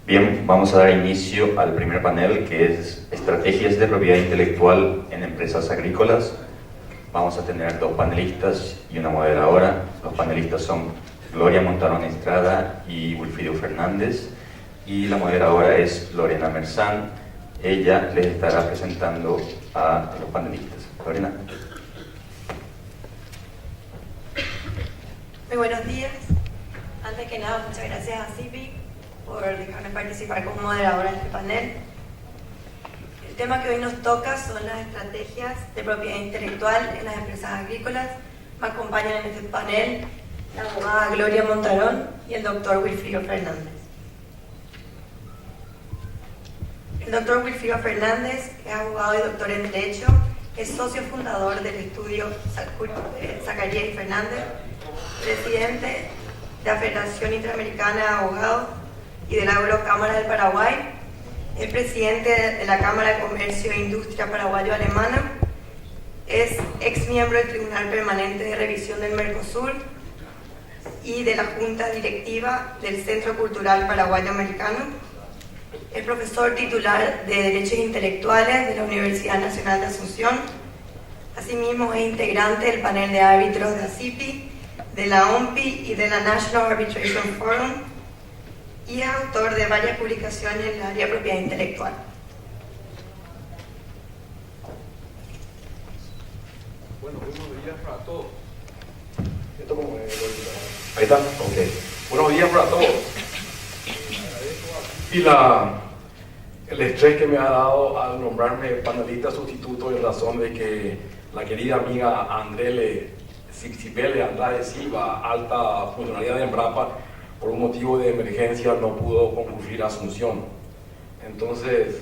Bien, vamos a dar inicio al primer panel, que es Estrategias de Propiedad Intelectual en Empresas Agrícolas. Vamos a tener dos panelistas y una moderadora. Los panelistas son Gloria Montarón Estrada y Wilfrido Fernández, y la moderadora es Lorena Merzán. Ella les estará presentando a los panelistas. Lorena. Muy buenos días. Antes que nada, muchas gracias a CIPI por dejarme participar como moderadora en este panel. El tema que hoy nos toca son las estrategias de propiedad intelectual en las empresas agrícolas. Me acompañan en este panel la abogada Gloria Montarón y el doctor Wilfrido Fernández. El doctor Wilfrido Fernández es abogado y doctor en Derecho, es socio fundador del estudio Zacarías y Fernández, presidente de la Federación Interamericana de Abogados y de la Eurocámara del Paraguay, es presidente de la Cámara de Comercio e Industria Paraguayo-Alemana, es ex miembro del Tribunal Permanente de Revisión del Mercosur y de la Junta Directiva del Centro Cultural Paraguayo-Americano, es profesor titular de Derechos Intelectuales de la Universidad Nacional de Asunción. Asimismo, es integrante del panel de árbitros de ACIPI, de la OMPI y de la National Arbitration Forum, y es autor de varias publicaciones en el área de propiedad intelectual. Bueno, buenos días para todos. ¿Esto cómo es? Ahí está, ok. Buenos días para todos. Y el estrés que me ha dado al nombrarme panelista sustituto en razón de que la querida amiga Andrele Sixibele Andrade Silva, alta funcionaria de Embrapa, por un motivo de emergencia no pudo concurrir a Asunción. Entonces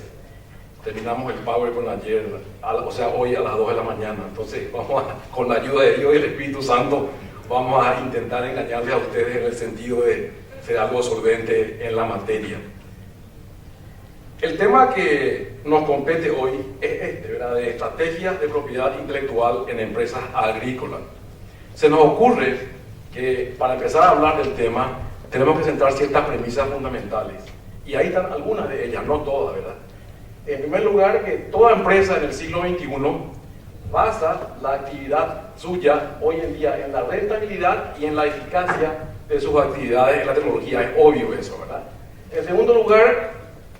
terminamos el PowerPoint ayer, hoy a las 2 de la mañana. Entonces con la ayuda de Dios y el Espíritu Santo vamos a intentar engañarles a ustedes en el sentido de ser algo solvente en la materia. El tema que nos compete hoy es ¿verdad?, de estrategias de propiedad intelectual en empresas agrícolas. Se nos ocurre que para empezar a hablar del tema tenemos que centrar ciertas premisas fundamentales, y ahí están algunas de ellas, no todas, ¿verdad? En primer lugar, que toda empresa en el siglo XXI basa la actividad suya hoy en día en la rentabilidad y en la eficacia de sus actividades en la tecnología. Es obvio eso, ¿verdad? En segundo lugar,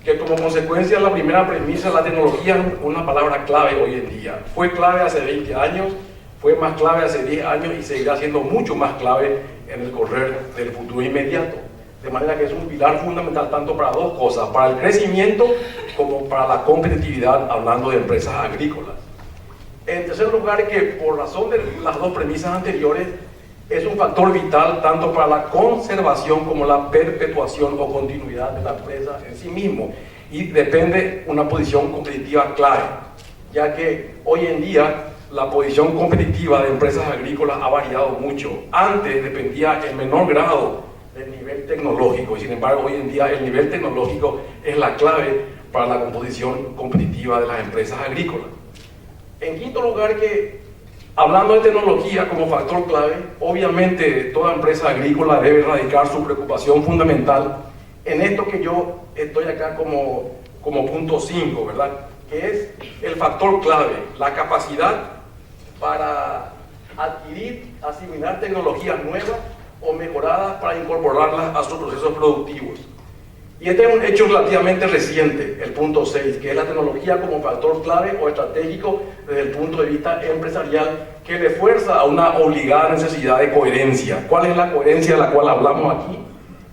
que como consecuencia de la primera premisa, la tecnología es una palabra clave hoy en día. Fue clave hace 20 años, fue más clave hace 10 años y seguirá siendo mucho más clave en el correr del futuro inmediato. De manera que es un pilar fundamental tanto para dos cosas, para el crecimiento como para la competitividad, hablando de empresas agrícolas. En tercer lugar, que por razón de las dos premisas anteriores, es un factor vital tanto para la conservación como la perpetuación o continuidad de la empresa en sí mismo, y depende una posición competitiva clave, ya que hoy en día la posición competitiva de empresas agrícolas ha variado mucho. Antes dependía en menor grado del nivel tecnológico, y sin embargo hoy en día el nivel tecnológico es la clave para la composición competitiva de las empresas agrícolas. En quinto lugar, que hablando de tecnología como factor clave, obviamente toda empresa agrícola debe radicar su preocupación fundamental en esto que yo estoy acá como punto 5, ¿verdad? Que es el factor clave, la capacidad para adquirir, asimilar tecnologías nuevas o mejoradas para incorporarlas a sus procesos productivos. Y este es un hecho relativamente reciente, el punto 6, que es la tecnología como factor clave o estratégico desde el punto de vista empresarial, que le fuerza a una obligada necesidad de coherencia. ¿Cuál es la coherencia de la cual hablamos aquí?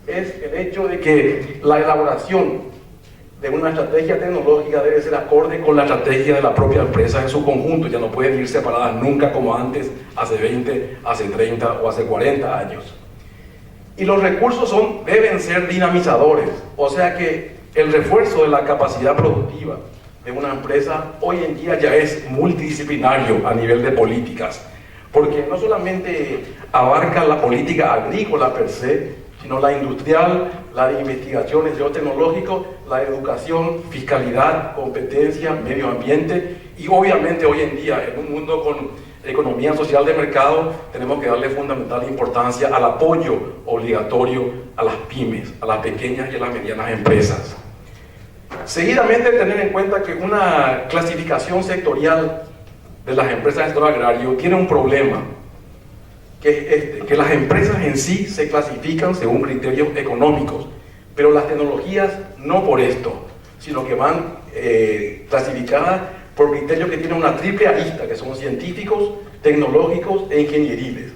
Es el hecho de que la elaboración de una estrategia tecnológica debe ser acorde con la estrategia de la propia empresa en su conjunto. Ya no pueden ir separadas nunca como antes, hace 20, hace 30 o hace 40 años. Y los recursos deben ser dinamizadores, o sea que el refuerzo de la capacidad productiva de una empresa hoy en día ya es multidisciplinario a nivel de políticas, porque no solamente abarca la política agrícola per se, sino la industrial, la de investigación y tecnológico, la educación, fiscalidad, competencia, medio ambiente, y obviamente hoy en día en un mundo con economía social de mercado, tenemos que darle fundamental importancia al apoyo obligatorio a las pymes, a las pequeñas y a las medianas empresas. Seguidamente, tener en cuenta que una clasificación sectorial de las empresas del sector agrario tiene un problema, que es que las empresas en sí se clasifican según criterios económicos, pero las tecnologías no por esto, sino que van clasificadas por criterios que tienen una triple arista, que son científicos, tecnológicos e ingenieriles.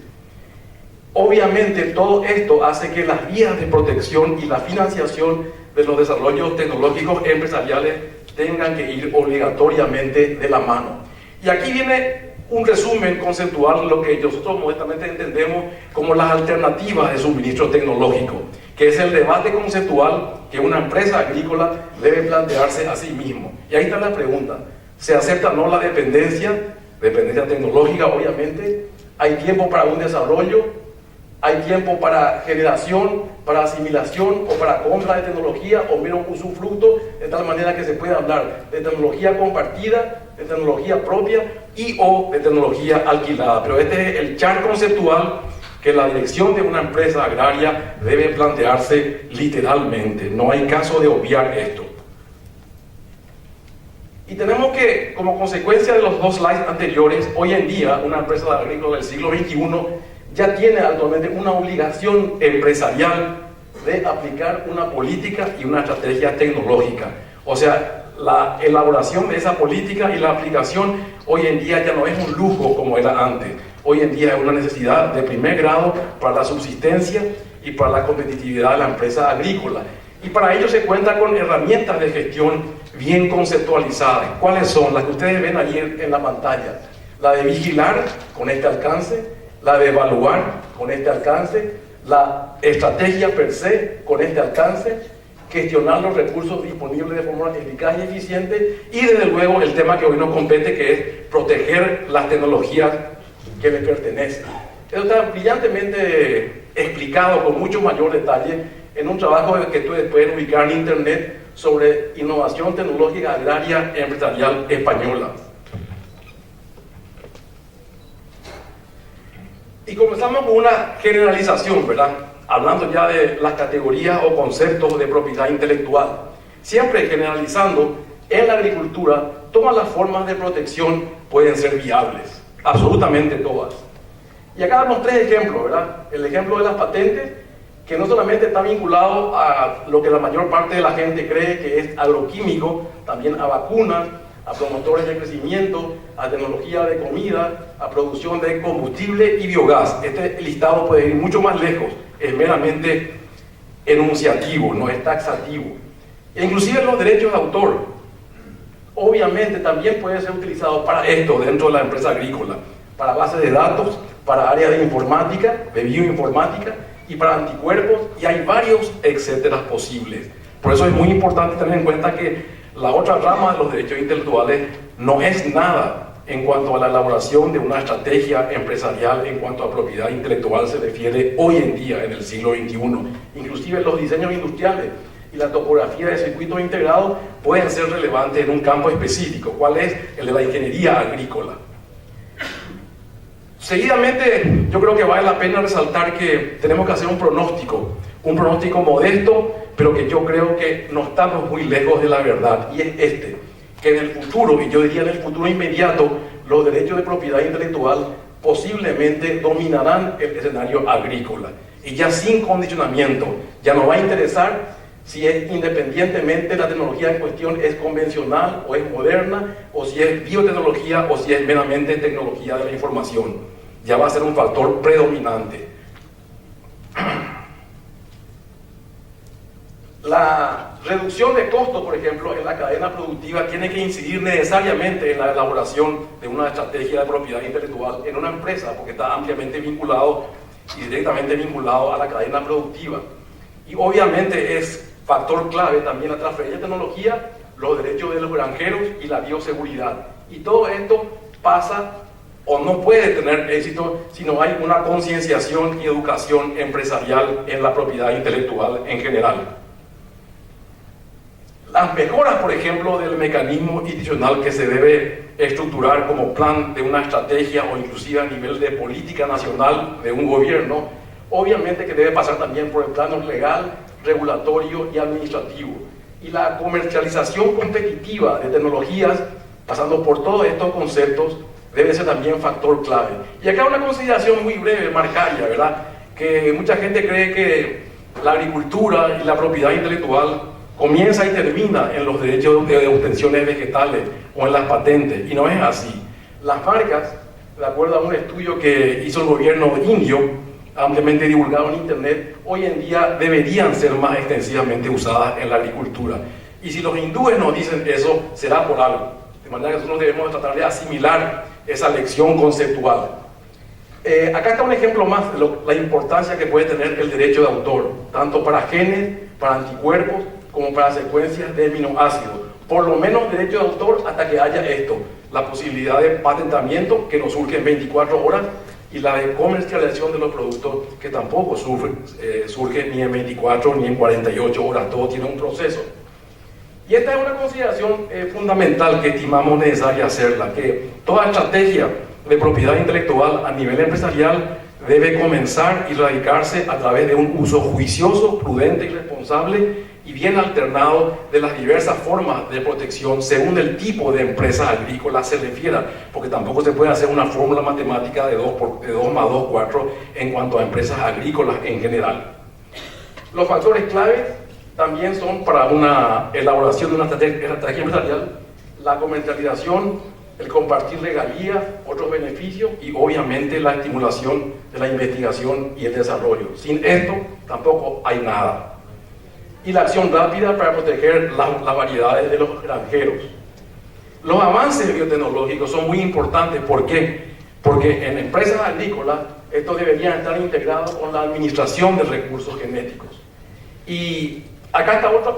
Obviamente todo esto hace que las vías de protección y la financiación de los desarrollos tecnológicos empresariales tengan que ir obligatoriamente de la mano. Y aquí viene un resumen conceptual de lo que nosotros modestamente entendemos como las alternativas de suministro tecnológico, que es el debate conceptual que una empresa agrícola debe plantearse a sí mismo. Y ahí está la pregunta: ¿se acepta o no la dependencia tecnológica? Obviamente. ¿Hay tiempo para un desarrollo? ¿Hay tiempo para generación, para asimilación o para compra de tecnología o mero usufructo? De tal manera que se puede hablar de tecnología compartida, de tecnología propia y o de tecnología alquilada. Pero este es el chart conceptual que la dirección de una empresa agraria debe plantearse literalmente. No hay caso de obviar esto. Y tenemos que, como consecuencia de los dos slides anteriores, hoy en día una empresa agrícola del siglo XXI ya tiene actualmente una obligación empresarial de aplicar una política y una estrategia tecnológica. O sea, la elaboración de esa política y la aplicación hoy en día ya no es un lujo como era antes. Hoy en día es una necesidad de primer grado para la subsistencia y para la competitividad de la empresa agrícola. Y para ello se cuenta con herramientas de gestión bien conceptualizadas. ¿Cuáles son? Las que ustedes ven ayer en la pantalla. La de vigilar con este alcance, la de evaluar con este alcance, la estrategia per se con este alcance, gestionar los recursos disponibles de forma eficaz y eficiente, y desde luego el tema que hoy nos compete, que es proteger las tecnologías que le pertenecen. Eso está brillantemente explicado con mucho mayor detalle en un trabajo que ustedes pueden ubicar en internet sobre innovación tecnológica agraria empresarial española. Y comenzamos con una generalización, ¿verdad? Hablando ya de las categorías o conceptos de propiedad intelectual. Siempre generalizando, en la agricultura todas las formas de protección pueden ser viables, absolutamente todas. Y acá damos tres ejemplos, ¿verdad? El ejemplo de las patentes, que no solamente está vinculado a lo que la mayor parte de la gente cree que es agroquímico, también a vacunas, a promotores de crecimiento, a tecnología de comida, a producción de combustible y biogás. Este listado puede ir mucho más lejos, es meramente enunciativo, no es taxativo. E inclusive los derechos de autor, obviamente también pueden ser utilizados para esto dentro de la empresa agrícola, para bases de datos, para áreas de informática, de bioinformática y para anticuerpos, y hay varios etcétera posibles. Por eso es muy importante tener en cuenta que la otra rama de los derechos intelectuales no es nada en cuanto a la elaboración de una estrategia empresarial en cuanto a propiedad intelectual se refiere hoy en día en el siglo XXI. Inclusive los diseños industriales y la topografía de circuitos integrados pueden ser relevantes en un campo específico. ¿Cuál es? El de la ingeniería agrícola. Seguidamente, yo creo que vale la pena resaltar que tenemos que hacer un pronóstico modesto, pero que yo creo que no estamos muy lejos de la verdad, y es este, que en el futuro, y yo diría en el futuro inmediato, los derechos de propiedad intelectual posiblemente dominarán el escenario agrícola, y ya sin condicionamiento. Ya no va a interesar si es independientemente la tecnología en cuestión es convencional o es moderna, o si es biotecnología o si es meramente tecnología de la información. Ya va a ser un factor predominante. La reducción de costos, por ejemplo, en la cadena productiva tiene que incidir necesariamente en la elaboración de una estrategia de propiedad intelectual en una empresa, porque está ampliamente vinculado y directamente vinculado a la cadena productiva. Y obviamente es factor clave también la transferencia de tecnología, los derechos de los granjeros y la bioseguridad. Y todo esto pasa o no puede tener éxito si no hay una concienciación y educación empresarial en la propiedad intelectual en general. Las mejoras, por ejemplo, del mecanismo institucional que se debe estructurar como plan de una estrategia o inclusive a nivel de política nacional de un gobierno, obviamente que debe pasar también por el plano legal, regulatorio y administrativo. Y la comercialización competitiva de tecnologías, pasando por todos estos conceptos, debe ser también factor clave. Y acá una consideración muy breve, marcaria, ¿verdad? Que mucha gente cree que la agricultura y la propiedad intelectual comienza y termina en los derechos de obtenciones vegetales o en las patentes, y no es así. Las marcas, de acuerdo a un estudio que hizo el gobierno indio, ampliamente divulgado en internet, hoy en día deberían ser más extensivamente usadas en la agricultura. Y si los hindúes nos dicen eso, será por algo. De manera que nosotros debemos tratar de asimilar esa lección conceptual. Acá está un ejemplo más de la importancia que puede tener el derecho de autor, tanto para genes, para anticuerpos, como para secuencias de aminoácidos. Por lo menos derecho de autor hasta que haya esto, la posibilidad de patentamiento que nos surge en 24 horas y la de comercialización de los productos que tampoco surge ni en 24 ni en 48 horas, todo tiene un proceso. Y esta es una consideración fundamental que estimamos necesaria hacerla, que toda estrategia de propiedad intelectual a nivel empresarial debe comenzar y radicarse a través de un uso juicioso, prudente y responsable y bien alternado de las diversas formas de protección según el tipo de empresa agrícola se refiera, porque tampoco se puede hacer una fórmula matemática de 2 más 2, 4 en cuanto a empresas agrícolas en general. Los factores claves también son para una elaboración de una estrategia empresarial: la comercialización, el compartir regalías, otros beneficios y obviamente la estimulación de la investigación y el desarrollo. Sin esto tampoco hay nada. Y la acción rápida para proteger las variedades de los granjeros. Los avances biotecnológicos son muy importantes. ¿Por qué? Porque en empresas agrícolas estos deberían estar integrados con la administración de recursos genéticos. Y acá está otro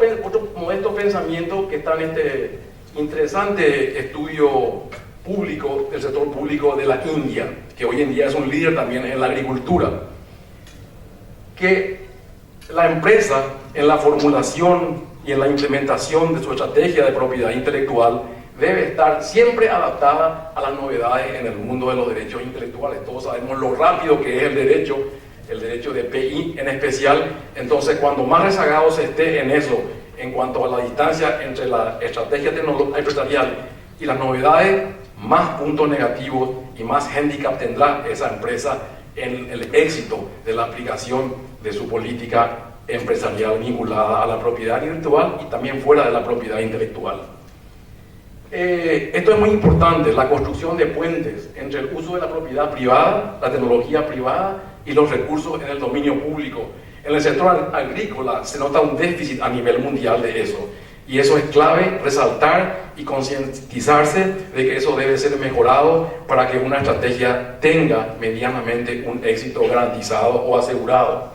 modesto pensamiento que está en este interesante estudio público del sector público de la India, que hoy en día es un líder también en la agricultura, que la empresa en la formulación y en la implementación de su estrategia de propiedad intelectual debe estar siempre adaptada a las novedades en el mundo de los derechos intelectuales. Todos sabemos lo rápido que es el derecho de PI en especial. Entonces, cuando más rezagado se esté en eso, en cuanto a la distancia entre la estrategia empresarial y las novedades, más puntos negativos y más handicap tendrá esa empresa en el éxito de la aplicación de su política empresarial vinculada a la propiedad intelectual y también fuera de la propiedad intelectual. Esto es muy importante, la construcción de puentes entre el uso de la propiedad privada, la tecnología privada y los recursos en el dominio público. En el sector agrícola se nota un déficit a nivel mundial de eso, y eso es clave resaltar y concientizarse de que eso debe ser mejorado para que una estrategia tenga medianamente un éxito garantizado o asegurado.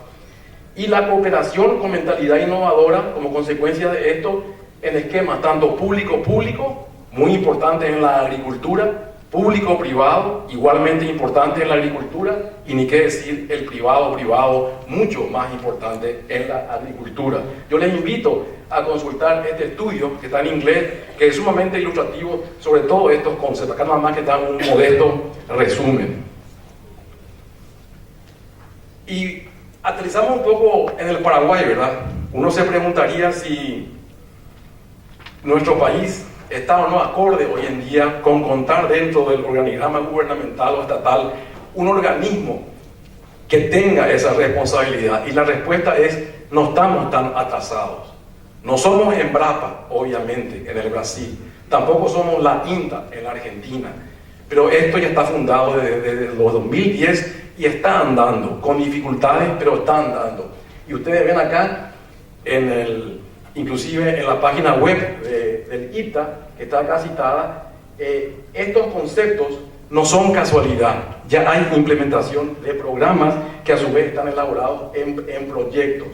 Y la cooperación con mentalidad innovadora como consecuencia de esto en esquemas tanto público-público, muy importante en la agricultura, público-privado, igualmente importante en la agricultura, y ni qué decir el privado-privado, mucho más importante en la agricultura. Yo les invito a consultar este estudio que está en inglés, que es sumamente ilustrativo sobre todos estos conceptos. Acá nada más que está un modesto resumen. Y aterrizamos un poco en el Paraguay, ¿verdad? Uno se preguntaría si nuestro país está o no acorde hoy en día con contar dentro del organigrama gubernamental o estatal un organismo que tenga esa responsabilidad. Y la respuesta es: no estamos tan atrasados. No somos Embrapa, obviamente, en el Brasil. Tampoco somos la INTA en la Argentina. Pero esto ya está fundado desde los 2010 y está andando, con dificultades, pero está andando. Y ustedes ven acá, inclusive en la página web del IPTA, que está acá citada, estos conceptos no son casualidad. Ya hay implementación de programas que a su vez están elaborados en proyectos.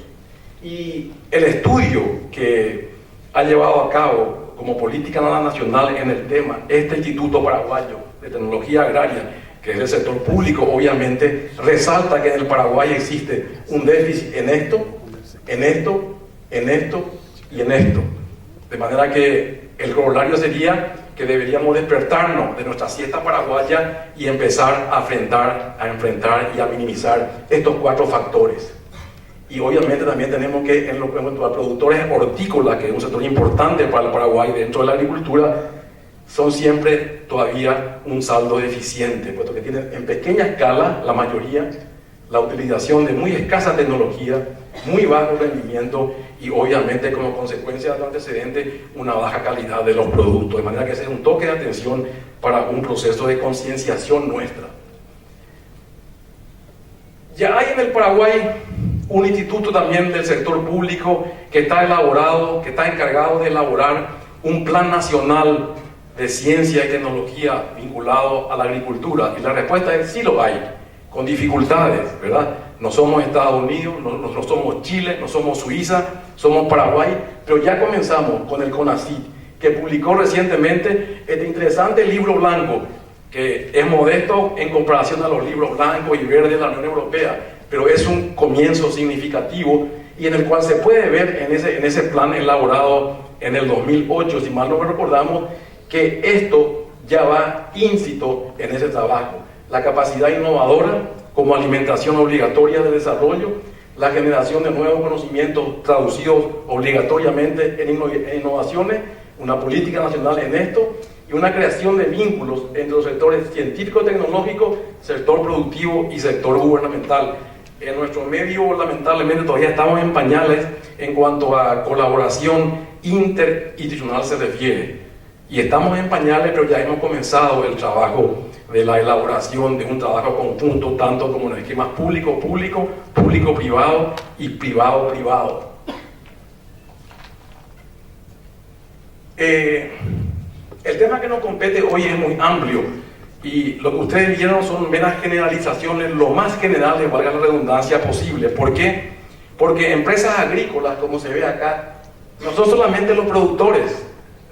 Y el estudio que ha llevado a cabo como política nacional en el tema este Instituto Paraguayo de Tecnología Agraria, que es el sector público, obviamente resalta que en el Paraguay existe un déficit en esto y en esto. De manera que el corolario sería que deberíamos despertarnos de nuestra siesta paraguaya y empezar a enfrentar y a minimizar estos 4 factores. Y obviamente también tenemos que, en cuanto a productores hortícolas, que es un sector importante para el Paraguay dentro de la agricultura, son siempre todavía un saldo deficiente, puesto que tienen en pequeña escala, la mayoría, la utilización de muy escasa tecnología, muy bajo rendimiento y obviamente como consecuencia del antecedente una baja calidad de los productos, de manera que ese es un toque de atención para un proceso de concienciación nuestra. Ya hay en el Paraguay un instituto también del sector público que está encargado de elaborar un plan nacional de ciencia y tecnología vinculado a la agricultura, y la respuesta es sí lo hay, con dificultades, ¿verdad? No somos Estados Unidos, no somos Chile, no somos Suiza, somos Paraguay, pero ya comenzamos con el CONACYT, que publicó recientemente este interesante libro blanco, que es modesto en comparación a los libros blancos y verdes de la Unión Europea, pero es un comienzo significativo y en el cual se puede ver en ese plan elaborado en el 2008, si mal no me recordamos, que esto ya va íncito en ese trabajo. La capacidad innovadora como alimentación obligatoria de desarrollo, la generación de nuevos conocimientos traducidos obligatoriamente en innovaciones, una política nacional en esto y una creación de vínculos entre los sectores científico-tecnológico, sector productivo y sector gubernamental. En nuestro medio, lamentablemente, todavía estamos en pañales en cuanto a colaboración interinstitucional se refiere. Y estamos en pañales, pero ya hemos comenzado el trabajo de la elaboración de un trabajo conjunto, tanto como en esquemas público-público, público-privado y privado-privado. El tema que nos compete hoy es muy amplio y lo que ustedes vieron son meras generalizaciones, lo más generales, valga la redundancia, posible. ¿Por qué? Porque empresas agrícolas, como se ve acá, no son solamente los productores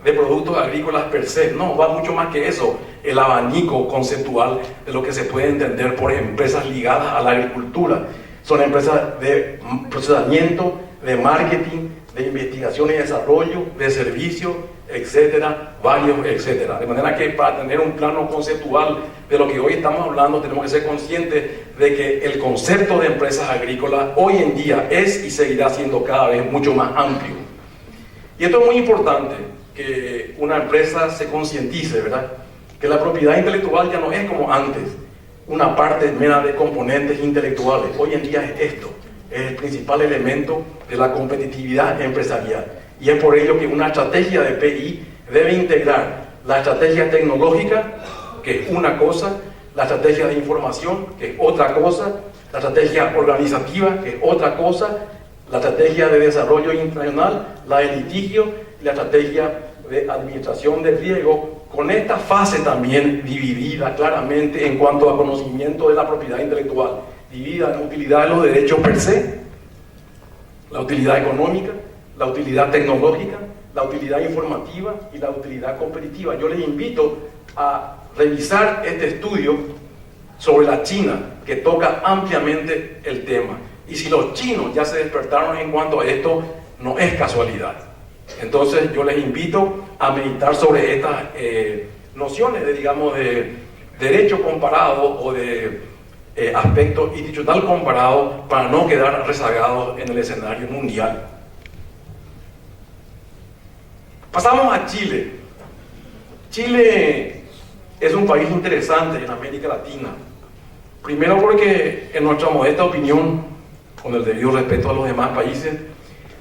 de productos agrícolas per se, no, va mucho más que eso, el abanico conceptual de lo que se puede entender por empresas ligadas a la agricultura. Son empresas de procesamiento, de marketing, de investigación y desarrollo, de servicios, etcétera, varios, etcétera. De manera que para tener un plano conceptual de lo que hoy estamos hablando, tenemos que ser conscientes de que el concepto de empresas agrícolas hoy en día es y seguirá siendo cada vez mucho más amplio. Y esto es muy importante, que una empresa se concientice, ¿verdad? Que la propiedad intelectual ya no es como antes, una parte mera de componentes intelectuales. Hoy en día es esto, es el principal elemento de la competitividad empresarial. Y es por ello que una estrategia de PI debe integrar la estrategia tecnológica, que es una cosa, la estrategia de información, que es otra cosa, la estrategia organizativa, que es otra cosa, la estrategia de desarrollo internacional, la de litigio, la estrategia de administración del riesgo, con esta fase también dividida claramente en cuanto a conocimiento de la propiedad intelectual, dividida en utilidad de los derechos per se, la utilidad económica, la utilidad tecnológica, la utilidad informativa y la utilidad competitiva. Yo les invito a revisar este estudio sobre la China, que toca ampliamente el tema. Y si los chinos ya se despertaron en cuanto a esto, no es casualidad. Entonces yo les invito a meditar sobre estas nociones de, digamos, de derecho comparado o de aspecto institucional comparado para no quedar rezagados en el escenario mundial. Pasamos a Chile. Chile es un país interesante en América Latina. Primero porque, en nuestra modesta opinión, con el debido respeto a los demás países,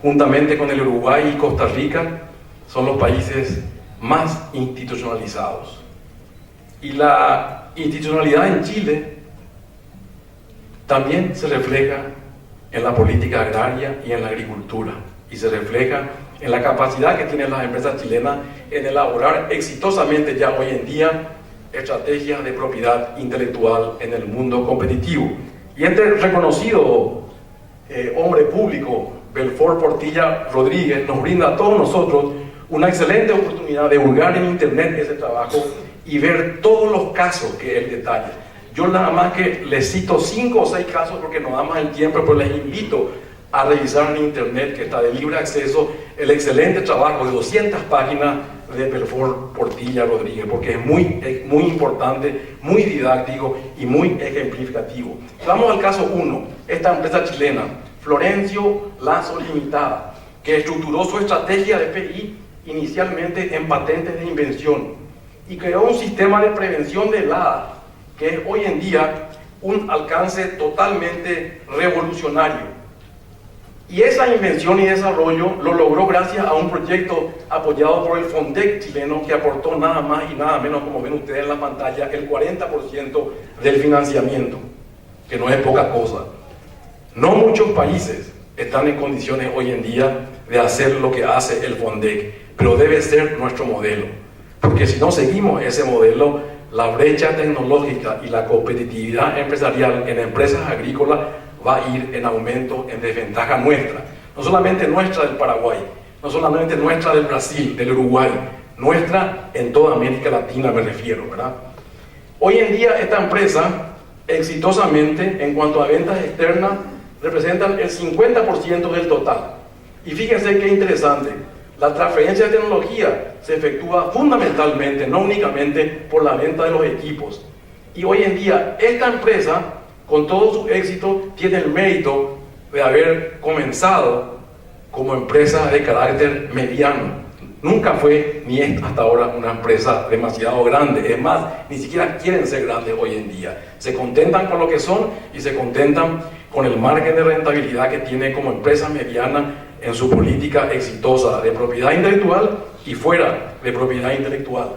juntamente con el Uruguay y Costa Rica, son los países más institucionalizados. Y la institucionalidad en Chile también se refleja en la política agraria y en la agricultura, y se refleja en la capacidad que tienen las empresas chilenas en elaborar exitosamente ya hoy en día estrategias de propiedad intelectual en el mundo competitivo. Y este reconocido hombre público, Belfort Portilla Rodríguez, nos brinda a todos nosotros una excelente oportunidad de hurgar en internet ese trabajo y ver todos los casos que él detalla. Yo nada más que les cito 5 o 6 casos porque no da más el tiempo, pero les invito a revisar en internet, que está de libre acceso, el excelente trabajo de 200 páginas de Belfort Portilla Rodríguez, porque es muy importante, muy didáctico y muy ejemplificativo. Vamos al caso 1, esta empresa chilena, Florencio Lazo Limitada, que estructuró su estrategia de PI inicialmente en patentes de invención y creó un sistema de prevención de heladas, que es hoy en día un alcance totalmente revolucionario. Y esa invención y desarrollo lo logró gracias a un proyecto apoyado por el FONDEC chileno, que aportó nada más y nada menos, como ven ustedes en la pantalla, el 40% del financiamiento, que no es poca cosa. No muchos países están en condiciones hoy en día de hacer lo que hace el FONDEC, pero debe ser nuestro modelo, porque si no seguimos ese modelo, la brecha tecnológica y la competitividad empresarial en empresas agrícolas va a ir en aumento, en desventaja nuestra, no solamente nuestra del Paraguay, no solamente nuestra del Brasil, del Uruguay, nuestra en toda América Latina me refiero, ¿verdad? Hoy en día esta empresa, exitosamente, en cuanto a ventas externas, representan el 50% del total. Y fíjense qué interesante, la transferencia de tecnología se efectúa fundamentalmente, no únicamente por la venta de los equipos. Y hoy en día esta empresa, con todo su éxito, tiene el mérito de haber comenzado como empresa de carácter mediano. Nunca fue ni es hasta ahora una empresa demasiado grande. Es más, ni siquiera quieren ser grandes hoy en día. Se contentan con lo que son y se contentan con el margen de rentabilidad que tiene como empresa mediana en su política exitosa de propiedad intelectual y fuera de propiedad intelectual.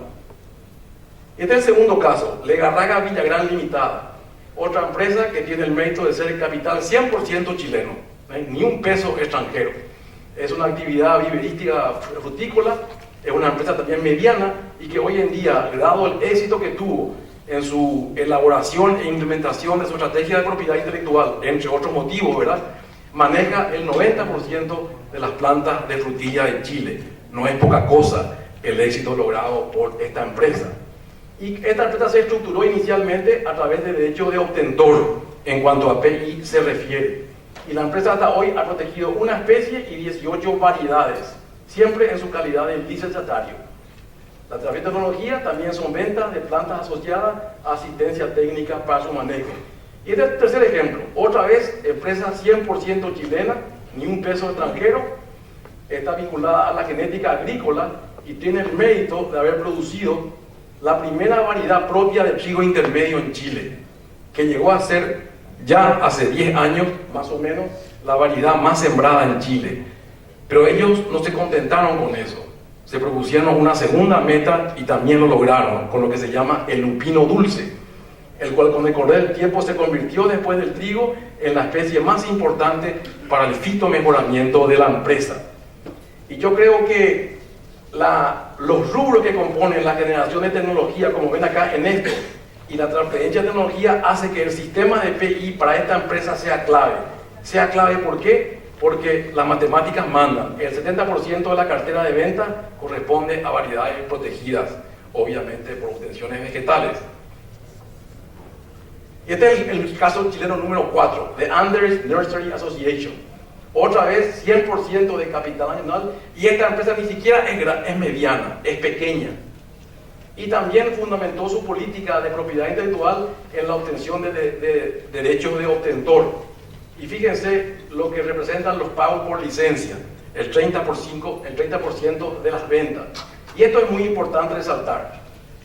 Este es el segundo caso, Legarraga Villagrán Limitada. Otra empresa que tiene el mérito de ser capital 100% chileno, ni un peso extranjero. Es una actividad viverística frutícola, es una empresa también mediana y que hoy en día, dado el éxito que tuvo en su elaboración e implementación de su estrategia de propiedad intelectual, entre otros motivos, ¿verdad?, maneja el 90% de las plantas de frutilla de Chile. No es poca cosa el éxito logrado por esta empresa. Y esta empresa se estructuró inicialmente a través de derechos de obtentor en cuanto a PI se refiere. Y la empresa hasta hoy ha protegido una especie y 18 variedades, siempre en su calidad de licenciatario. La tecnología también son ventas de plantas asociadas a asistencia técnica para su manejo. Y este es el tercer ejemplo, otra vez empresa 100% chilena, ni un peso extranjero, está vinculada a la genética agrícola y tiene el mérito de haber producido la primera variedad propia de trigo intermedio en Chile, que llegó a ser ya hace 10 años, más o menos, la variedad más sembrada en Chile. Pero ellos no se contentaron con eso, se propusieron una segunda meta y también lo lograron, con lo que se llama el lupino dulce, el cual con el correr del tiempo se convirtió después del trigo en la especie más importante para el fitomejoramiento de la empresa. Y yo creo que los rubros que componen la generación de tecnología, como ven acá en esto, y la transferencia de tecnología hace que el sistema de PI para esta empresa sea clave. Sea clave, ¿por qué? Porque las matemáticas mandan. El 70% de la cartera de venta corresponde a variedades protegidas, obviamente por obtenciones vegetales. Este es el caso chileno número 4, de Anders Nursery Association. Otra vez 100% de capital anual, y esta empresa ni siquiera es mediana, es pequeña. Y también fundamentó su política de propiedad intelectual en la obtención de derechos de obtentor. Y fíjense lo que representan los pagos por licencia, el 30% de las ventas. Y esto es muy importante resaltar.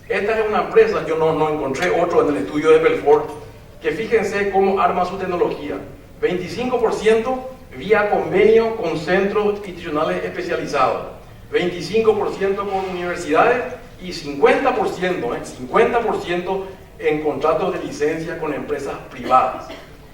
Esta es una empresa, yo no encontré otro en el estudio de Belfort, que fíjense cómo arma su tecnología. 25% vía convenio con centros institucionales especializados, 25% con universidades y 50% en contratos de licencia con empresas privadas.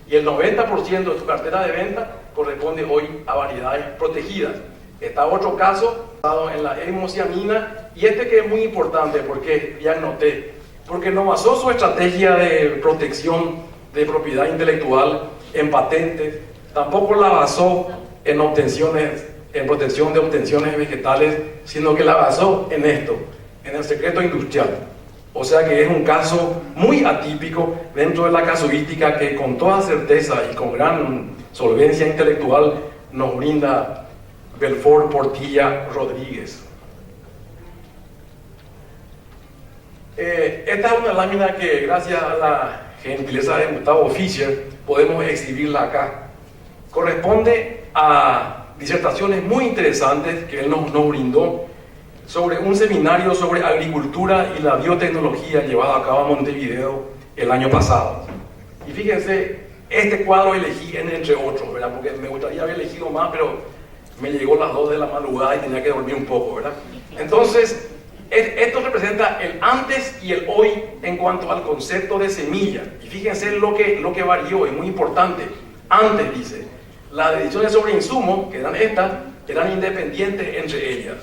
Y el 90% de su cartera de venta corresponde hoy a variedades protegidas. Está otro caso basado en la hemocianina, y este que es muy importante porque ya noté, porque no basó su estrategia de protección de propiedad intelectual en patentes, tampoco la basó en protección de obtenciones vegetales, sino que la basó en esto, en el secreto industrial. O sea que es un caso muy atípico dentro de la casuística que con toda certeza y con gran solvencia intelectual nos brinda Belfort Portilla Rodríguez. Esta es una lámina que, gracias a la gentileza de Gustavo Fischer, podemos exhibirla acá. Corresponde a disertaciones muy interesantes que él nos brindó sobre un seminario sobre agricultura y la biotecnología llevado a cabo en Montevideo el año pasado. Y fíjense, este cuadro elegí entre otros, ¿verdad? Porque me gustaría haber elegido más, pero me llegó a las 2 de la madrugada y tenía que dormir un poco, ¿verdad? Entonces, esto representa el antes y el hoy en cuanto al concepto de semilla. Y fíjense lo que varió, es muy importante. Antes, dice, las decisiones sobre insumos, que eran estas, eran independientes entre ellas.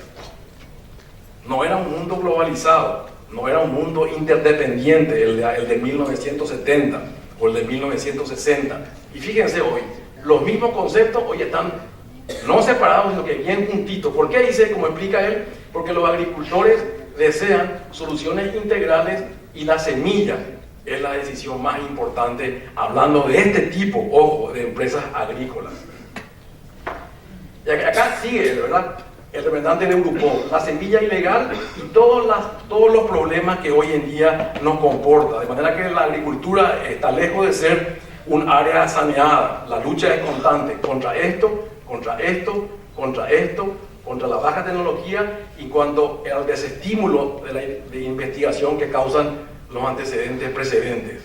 No era un mundo globalizado, no era un mundo interdependiente, el de 1970 o el de 1960. Y fíjense hoy, los mismos conceptos hoy están no separados, sino que bien juntitos. ¿Por qué dice, como explica él? Porque los agricultores desean soluciones integrales y la semilla es la decisión más importante, hablando de este tipo, ojo, de empresas agrícolas. Y acá sigue, ¿verdad?, el representante de Grupo, la semilla ilegal y todos los problemas que hoy en día nos comporta. De manera que la agricultura está lejos de ser un área saneada. La lucha es constante contra esto, contra esto, contra esto, contra la baja tecnología y cuanto al desestímulo de investigación que causan los antecedentes precedentes.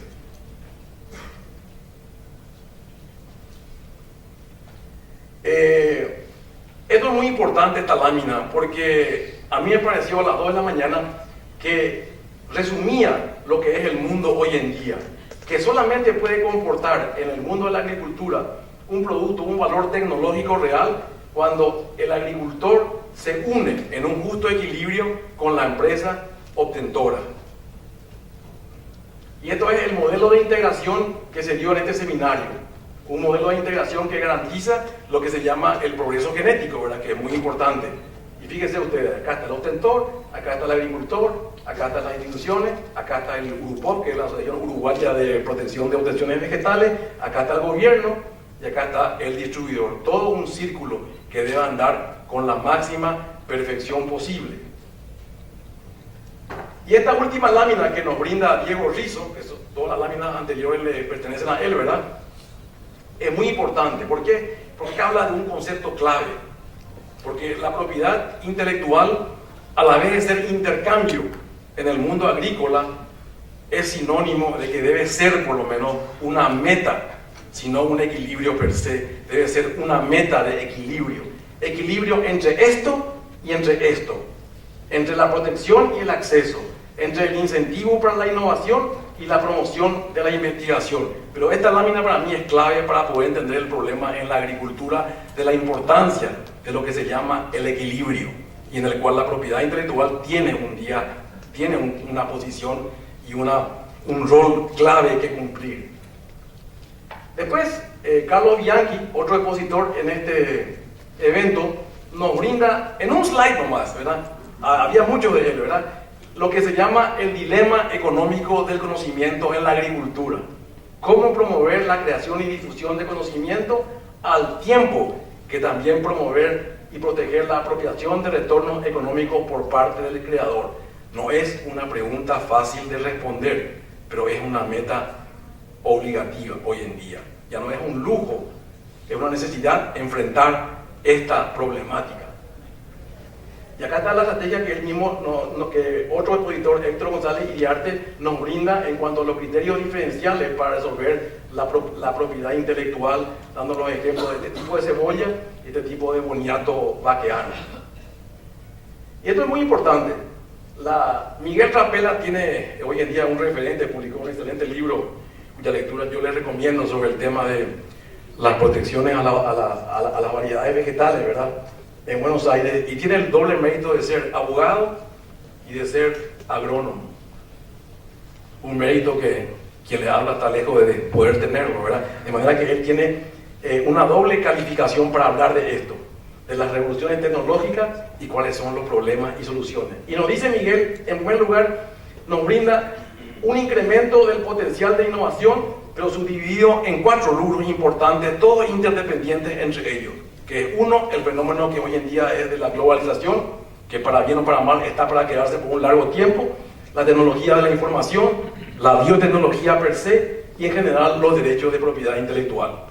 Esto es muy importante, esta lámina, porque a mí me pareció a las 2 de la mañana que resumía lo que es el mundo hoy en día, que solamente puede comportar en el mundo de la agricultura un producto, un valor tecnológico real, cuando el agricultor se une en un justo equilibrio con la empresa obtentora. Y esto es el modelo de integración que se dio en este seminario. Un modelo de integración que garantiza lo que se llama el progreso genético, ¿verdad?, que es muy importante. Y fíjense ustedes, acá está el obtentor, acá está el agricultor, acá están las instituciones, acá está el URUPOV, que es la Asociación Uruguaya de Protección de Obtenciones Vegetales, acá está el gobierno y acá está el distribuidor. Todo un círculo que debe andar con la máxima perfección posible. Y esta última lámina que nos brinda Diego Rizzo, que todas las láminas anteriores le pertenecen a él, ¿verdad?, es muy importante. ¿Por qué? Porque habla de un concepto clave. Porque la propiedad intelectual, a la vez de ser intercambio en el mundo agrícola, es sinónimo de que debe ser por lo menos una meta, sino un equilibrio per se. Debe ser una meta de equilibrio. Equilibrio entre esto y entre esto. Entre la protección y el acceso. Entre el incentivo para la innovación y la promoción de la investigación. Pero esta lámina para mí es clave para poder entender el problema en la agricultura, de la importancia de lo que se llama el equilibrio, y en el cual la propiedad intelectual tiene una posición y un rol clave que cumplir. Después, Carlos Bianchi, otro expositor en este evento, nos brinda, en un slide nomás, ¿verdad?, había mucho de él, ¿verdad?, lo que se llama el dilema económico del conocimiento en la agricultura. Cómo promover la creación y difusión de conocimiento al tiempo que también promover y proteger la apropiación de retornos económicos por parte del creador. No es una pregunta fácil de responder, pero es una meta obligativa hoy en día. Ya no es un lujo, es una necesidad enfrentar esta problemática. Y acá está la estrategia que él mismo, que otro expositor, Héctor González Iriarte, nos brinda en cuanto a los criterios diferenciales para resolver la propiedad intelectual, dando los ejemplos de este tipo de cebolla y este tipo de boniato vaqueano. Y esto es muy importante. Miguel Trapela tiene hoy en día un referente, publicó un excelente libro cuya lectura yo les recomiendo sobre el tema de las protecciones a las variedades vegetales, ¿verdad?, en Buenos Aires, y tiene el doble mérito de ser abogado y de ser agrónomo. Un mérito que quien le habla está lejos de poder tenerlo, ¿verdad? De manera que él tiene una doble calificación para hablar de esto, de las revoluciones tecnológicas y cuáles son los problemas y soluciones. Y nos dice Miguel, en buen lugar, nos brinda un incremento del potencial de innovación, pero subdividido en 4 rubros importantes, todos interdependientes entre ellos, que es uno, el fenómeno que hoy en día es de la globalización, que para bien o para mal está para quedarse por un largo tiempo, la tecnología de la información, la biotecnología per se y en general los derechos de propiedad intelectual.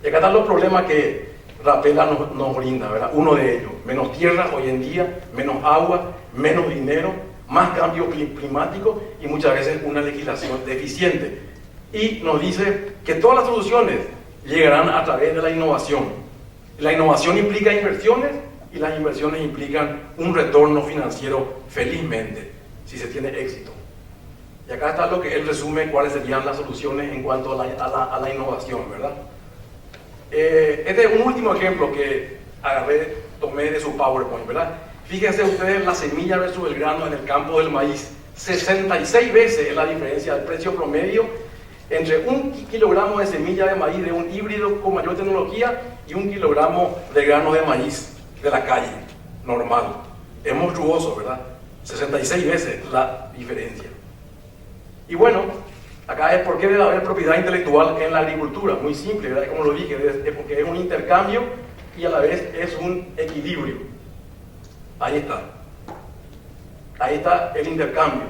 Y acá están los problemas que Rapela nos brinda, ¿verdad? Uno de ellos, menos tierra hoy en día, menos agua, menos dinero, más cambio climático y muchas veces una legislación deficiente. Y nos dice que todas las soluciones llegarán a través de la innovación. La innovación implica inversiones y las inversiones implican un retorno financiero felizmente, si se tiene éxito. Y acá está lo que él resume cuáles serían las soluciones en cuanto a la innovación, ¿verdad? Este es un último ejemplo que tomé de su PowerPoint, ¿verdad? Fíjense ustedes la semilla versus el grano en el campo del maíz. 66 veces es la diferencia del precio promedio entre un kilogramo de semilla de maíz de un híbrido con mayor tecnología y un kilogramo de grano de maíz de la calle, normal. Es monstruoso, ¿verdad? 66 veces la diferencia. Y bueno, acá es por qué debe haber propiedad intelectual en la agricultura. Muy simple, ¿verdad? Como lo dije, es porque es un intercambio y a la vez es un equilibrio. Ahí está. Ahí está el intercambio.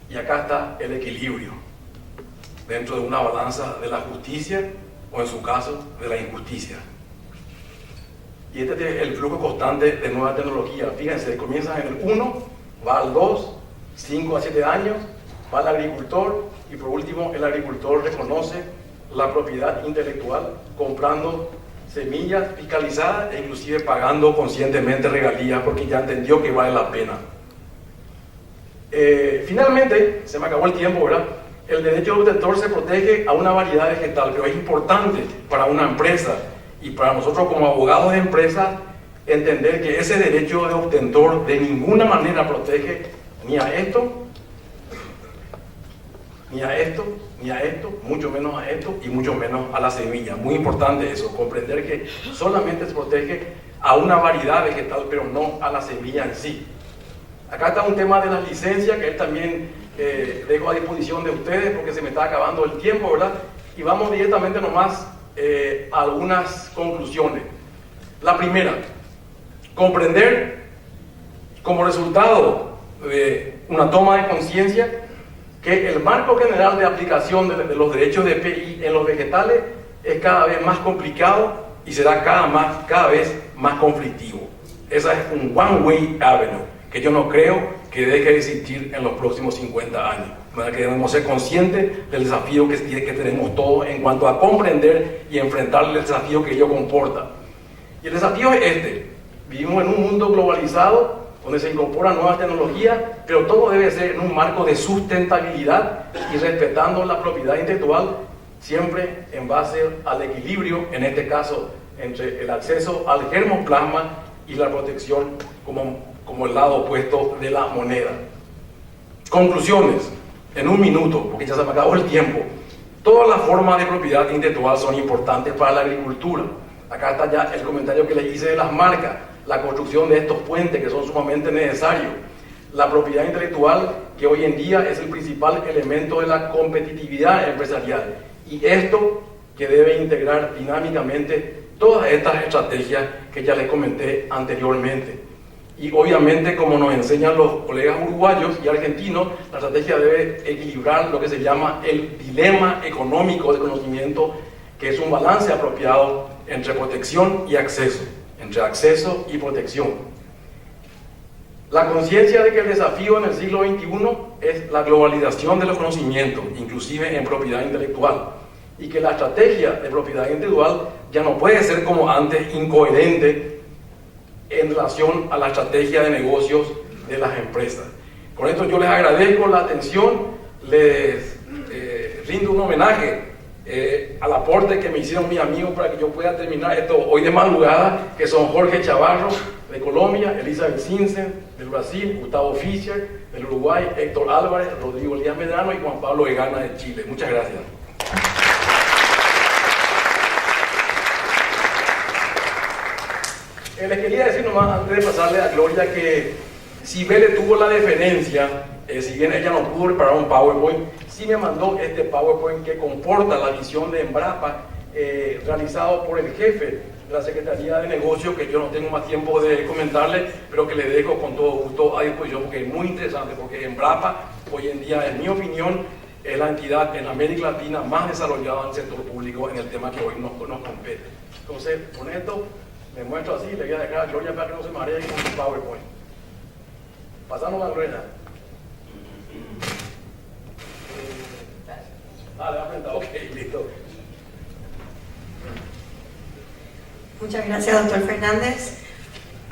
Y acá está el equilibrio. Dentro de una balanza de la justicia o en su caso de la injusticia. Y este es el flujo constante de nueva tecnología. Fíjense, comienza en el 1, va al 2, 5 a 7 años, va al agricultor y por último el agricultor reconoce la propiedad intelectual comprando semillas fiscalizadas e inclusive pagando conscientemente regalías porque ya entendió que vale la pena. Finalmente, se me acabó el tiempo, ¿verdad? El derecho de obtentor se protege a una variedad vegetal, pero es importante para una empresa y para nosotros como abogados de empresas entender que ese derecho de obtentor de ninguna manera protege ni a esto, ni a esto, ni a esto, mucho menos a esto y mucho menos a la semilla. Muy importante eso, comprender que solamente se protege a una variedad vegetal, pero no a la semilla en sí. Acá está un tema de las licencias que él también dejo a disposición de ustedes porque se me está acabando el tiempo, ¿verdad? Y vamos directamente nomás a algunas conclusiones. La primera, comprender como resultado de una toma de conciencia que el marco general de aplicación de los derechos de PI en los vegetales es cada vez más complicado y será cada vez más conflictivo. Esa es un one-way avenue que yo no creo que deje de existir en los próximos 50 años. Que debemos ser conscientes del desafío que tenemos todos en cuanto a comprender y enfrentar el desafío que ello comporta. Y el desafío es este. Vivimos en un mundo globalizado donde se incorporan nuevas tecnologías, pero todo debe ser en un marco de sustentabilidad y respetando la propiedad intelectual, siempre en base al equilibrio, en este caso, entre el acceso al germoplasma y la protección como el lado opuesto de la moneda. Conclusiones, en un minuto, porque ya se me acabó el tiempo. Todas las formas de propiedad intelectual son importantes para la agricultura. Acá está ya el comentario que le hice de las marcas, la construcción de estos puentes que son sumamente necesarios. La propiedad intelectual, que hoy en día es el principal elemento de la competitividad empresarial. Y esto que debe integrar dinámicamente todas estas estrategias que ya les comenté anteriormente. Y obviamente, como nos enseñan los colegas uruguayos y argentinos, la estrategia debe equilibrar lo que se llama el dilema económico del conocimiento, que es un balance apropiado entre protección y acceso, entre acceso y protección. La conciencia de que el desafío en el siglo XXI es la globalización de los conocimientos, inclusive en propiedad intelectual, y que la estrategia de propiedad intelectual ya no puede ser como antes incoherente en relación a la estrategia de negocios de las empresas. Con esto yo les agradezco la atención, les rindo un homenaje al aporte que me hicieron mis amigos para que yo pueda terminar esto hoy de madrugada, que son Jorge Chavarro de Colombia, Elizabeth Sinsen del Brasil, Gustavo Fischer del Uruguay, Héctor Álvarez, Rodrigo Elías Medrano y Juan Pablo Egana de Chile. Muchas gracias. Les quería decir nomás, antes de pasarle a Gloria, que Sibele tuvo la deferencia, si bien ella no pudo preparar un PowerPoint, sí me mandó este PowerPoint que comporta la visión de Embrapa realizado por el jefe de la Secretaría de Negocios, que yo no tengo más tiempo de comentarle, pero que le dejo con todo gusto a disposición, porque es muy interesante, porque Embrapa hoy en día, en mi opinión, es la entidad en América Latina más desarrollada en el sector público en el tema que hoy nos compete. Entonces, con esto me muestro así, le voy a dejar a Gloria para que no se maree con su PowerPoint. Pasamos la rueda. Dale, aprenda, ok, listo. Muchas gracias, doctor Fernández.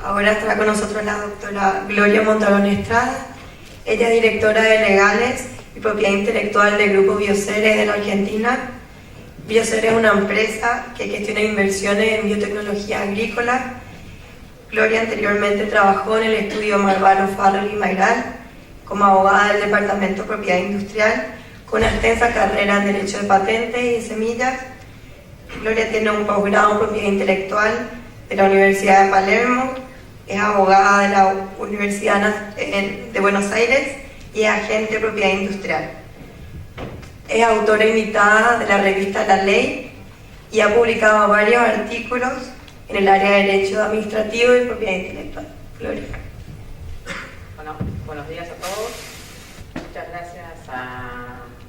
Ahora estará con nosotros la doctora Gloria Montalón Estrada. Ella es directora de Legales y Propiedad Intelectual del Grupo Bioceres de la Argentina. Bioceres es una empresa que gestiona inversiones en biotecnología agrícola. Gloria anteriormente trabajó en el estudio Marvano Farrell y Mayral como abogada del Departamento de Propiedad Industrial, con una extensa carrera en Derecho de Patentes y de Semillas. Gloria tiene un posgrado en Propiedad Intelectual de la Universidad de Palermo, es abogada de la Universidad de Buenos Aires y es agente de Propiedad Industrial. Es autora invitada de la revista La Ley y ha publicado varios artículos en el área de Derecho Administrativo y Propiedad Intelectual. Gloria. Bueno, buenos días a todos. Muchas gracias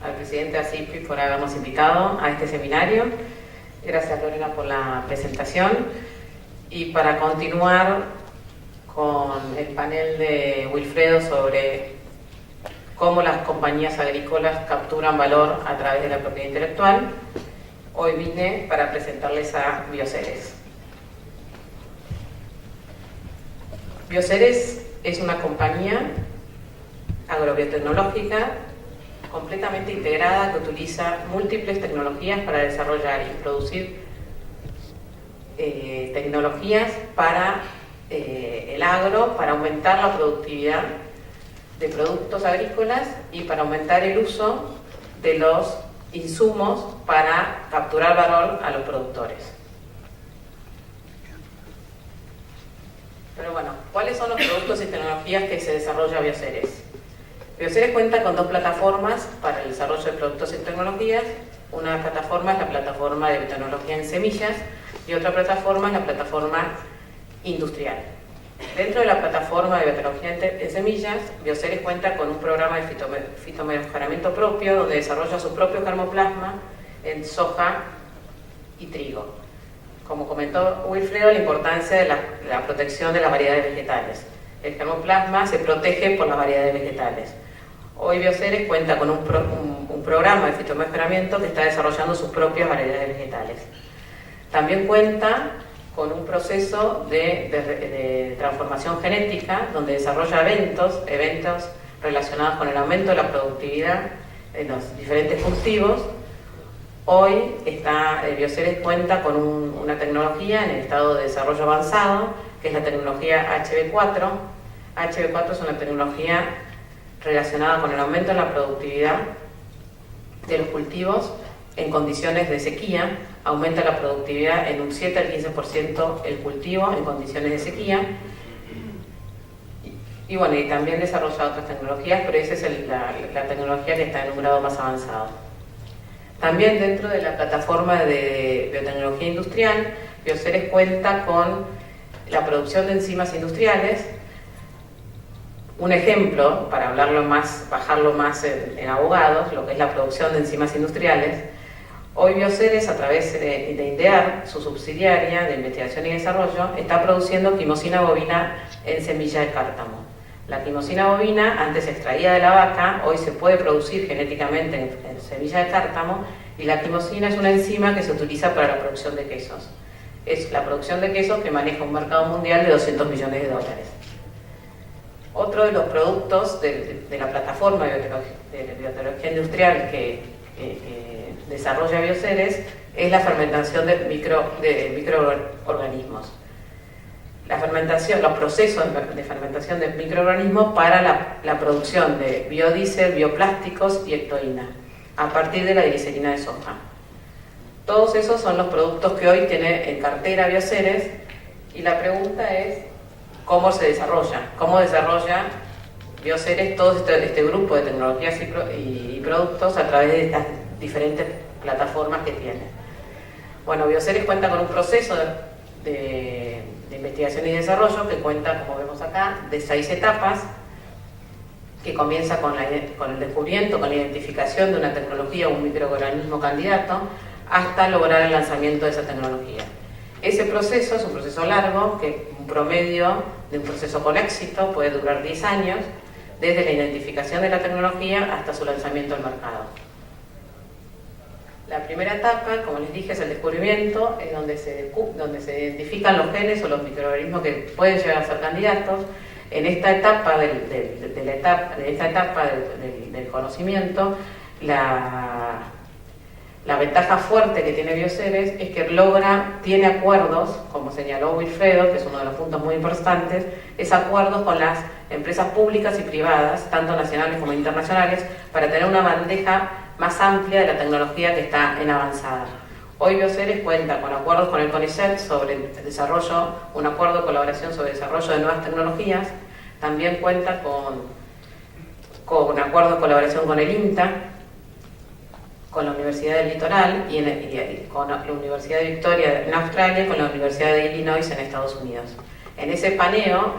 al presidente ACIPI por habernos invitado a este seminario. Gracias, Lorena, por la presentación. Y para continuar con el panel de Wilfredo sobre cómo las compañías agrícolas capturan valor a través de la propiedad intelectual, hoy vine para presentarles a Bioceres. Bioceres es una compañía agrobiotecnológica completamente integrada que utiliza múltiples tecnologías para desarrollar y producir tecnologías para el agro, para aumentar la productividad de productos agrícolas y para aumentar el uso de los insumos para capturar valor a los productores. Pero bueno, ¿cuáles son los productos y tecnologías que se desarrolla Bioceres? Bioceres cuenta con dos plataformas para el desarrollo de productos y tecnologías. Una plataforma es la plataforma de biotecnología en semillas y otra plataforma es la plataforma industrial. Dentro de la plataforma de biotecnología en semillas, Bioceres cuenta con un programa de fitomejoramiento propio donde desarrolla su propio germoplasma en soja y trigo. Como comentó Wilfredo, la importancia de la protección de las variedades vegetales. El germoplasma se protege por las variedades vegetales. Hoy Bioceres cuenta con un programa de fitomejoramiento que está desarrollando sus propias variedades vegetales. También cuenta con un proceso de transformación genética donde desarrolla eventos relacionados con el aumento de la productividad en los diferentes cultivos. Hoy Bioceres cuenta con una tecnología en el estado de desarrollo avanzado, que es la tecnología HB4. HB4 es una tecnología relacionada con el aumento de la productividad de los cultivos en condiciones de sequía. Aumenta la productividad en un 7 al 15% el cultivo en condiciones de sequía. Y bueno, y también desarrolla otras tecnologías, pero esa es la tecnología que está en un grado más avanzado. También dentro de la plataforma de biotecnología industrial, Bioceres cuenta con la producción de enzimas industriales. Un ejemplo, para bajarlo más en abogados, lo que es la producción de enzimas industriales. Hoy Bioceres, a través de INDEAR, su subsidiaria de investigación y desarrollo, está produciendo quimosina bovina en semilla de cártamo. La quimosina bovina, antes se extraía de la vaca, hoy se puede producir genéticamente en semilla de cártamo, y la quimosina es una enzima que se utiliza para la producción de quesos. Es la producción de quesos que maneja un mercado mundial de $200 millones. Otro de los productos de la plataforma de biotecnología industrial que desarrolla Bioceres es la fermentación de microorganismos. Los procesos de fermentación de microorganismos para la producción de biodiesel, bioplásticos y ectoína, a partir de la glicerina de soja. Todos esos son los productos que hoy tiene en cartera Bioceres, y la pregunta es ¿cómo se desarrolla? ¿Cómo desarrolla Bioceres todo este grupo de tecnologías y productos a través de estas diferentes plataformas que tiene? Bueno, Bioceres cuenta con un proceso de investigación y desarrollo que cuenta, como vemos acá, de 6 etapas, que comienza con el descubrimiento, con la identificación de una tecnología o un microorganismo candidato, hasta lograr el lanzamiento de esa tecnología. Ese proceso es un proceso largo, que un promedio de un proceso con éxito puede durar 10 años, desde la identificación de la tecnología hasta su lanzamiento al mercado. La primera etapa, como les dije, es el descubrimiento, es donde se identifican los genes o los microorganismos que pueden llegar a ser candidatos. En esta etapa del conocimiento, la ventaja fuerte que tiene Bioceres es que tiene acuerdos, como señaló Wilfredo, que es uno de los puntos muy importantes, es acuerdos con las empresas públicas y privadas, tanto nacionales como internacionales, para tener una bandeja más amplia de la tecnología que está en avanzada. Hoy Bioceres cuenta con acuerdos con el CONICET sobre el desarrollo, un acuerdo de colaboración sobre el desarrollo de nuevas tecnologías, también cuenta con acuerdos de colaboración con el INTA, con la Universidad del Litoral y con la Universidad de Victoria en Australia y con la Universidad de Illinois en Estados Unidos. En ese paneo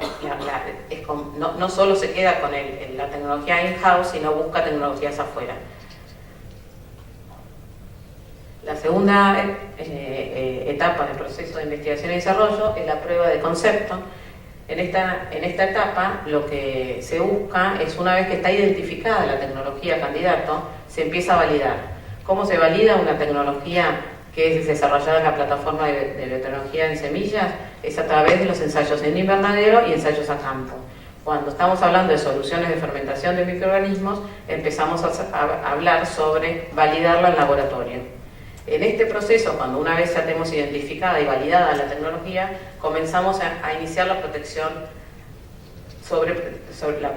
no solo se queda con la tecnología in-house, sino busca tecnologías afuera. La segunda etapa del proceso de investigación y desarrollo es la prueba de concepto. En esta etapa lo que se busca es, una vez que está identificada la tecnología candidato, se empieza a validar. ¿Cómo se valida una tecnología que es desarrollada en la plataforma de biotecnología en semillas? Es a través de los ensayos en invernadero y ensayos a campo. Cuando estamos hablando de soluciones de fermentación de microorganismos, empezamos a hablar sobre validarla en laboratorio. En este proceso, cuando una vez ya tenemos identificada y validada la tecnología, comenzamos a iniciar la protección sobre las